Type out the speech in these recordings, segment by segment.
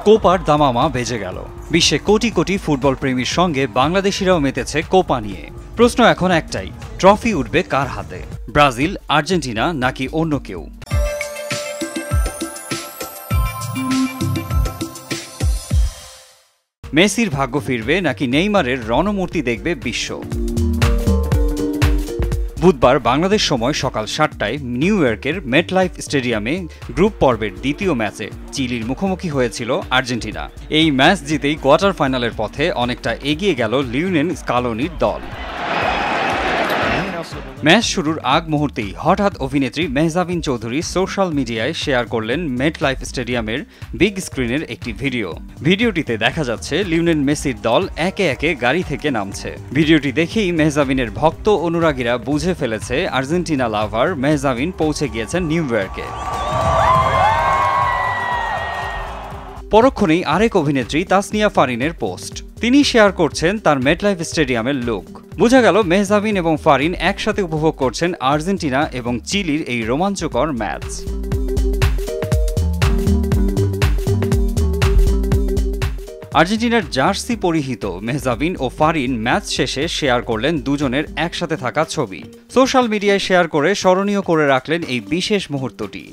কোপার দামামা বেজে গেল। বিশ্বে কোটি কোটি ফুটবল প্রেমীর সঙ্গে বাংলাদেশিরাও মেতেছে কোপা নিয়ে। প্রশ্ন এখন একটাই, ট্রফি উঠবে কার হাতে? ব্রাজিল, আর্জেন্টিনা নাকি অন্য কেউ? মেসির ভাগ্য ফিরবে নাকি নেইমারের রণমূর্তি দেখবে বিশ্ব? বুধবার বাংলাদেশ সময় সকাল 7টায় নিউ ইয়র্কের মেটলাইফ স্টেডিয়ামে গ্রুপ পর্বের দ্বিতীয় ম্যাচে চিলির মুখোমুখি হয়েছিল আর্জেন্টিনা। এই ম্যাচ জিতেই কোয়ার্টার ফাইনালের পথে অনেকটা এগিয়ে গেল লিওনেল স্কালোনির দল। ম্যাচ শুরুর আগ মুহূর্তেই হঠাৎ অভিনেত্রী মেহজাবিন চৌধুরী সোশ্যাল মিডিয়ায় শেয়ার করলেন মেটলাইফ স্টেডিয়ামের বিগ স্ক্রিনের একটি ভিডিও। ভিডিওটিতে দেখা যাচ্ছে লিওনেল মেসির দল একে একে গাড়ি থেকে নামছে। ভিডিওটি দেখেই মেহজাবিনের ভক্ত অনুরাগীরা বুঝে ফেলেছে আর্জেন্টিনা লাভার মেহজাবিন পৌঁছে গিয়েছেন নিউ ইয়র্কে। পরক্ষণেই আরেক অভিনেত্রী তাসনিয়া ফারিনের পোস্ট। তিনি শেয়ার করছেন তার মেটলাইফ স্টেডিয়ামের লুক। বোঝা গেল মেহজাবিন এবং ফারিন একসাথে উপভোগ করছেন আর্জেন্টিনা এবং চিলির এই রোমাঞ্চকর ম্যাচ। আর্জেন্টিনার জার্সি পরিহিত মেহজাবিন ও ফারিন ম্যাচ শেষে শেয়ার করলেন দুজনের একসাথে থাকা ছবি। সোশ্যাল মিডিয়ায় শেয়ার করে স্মরণীয় করে রাখলেন এই বিশেষ মুহূর্তটি।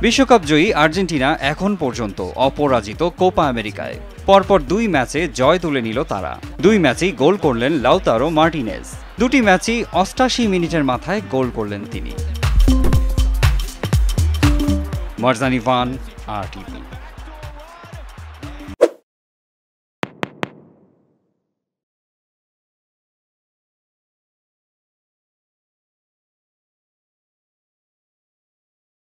বিশ্বকাপ জয়ী আর্জেন্টিনা এখন পর্যন্ত অপরাজিত কোপা আমেরিকায়। পরপর 2 ম্যাচে জয় তুলে নিল তারা। 2 ম্যাচেই গোল করলেন লাউতারো মার্টিনেজ। 2টি ম্যাচই 88 মিনিটের মাথায় গোল করলেন তিনি। মারজানি ভান, RTV।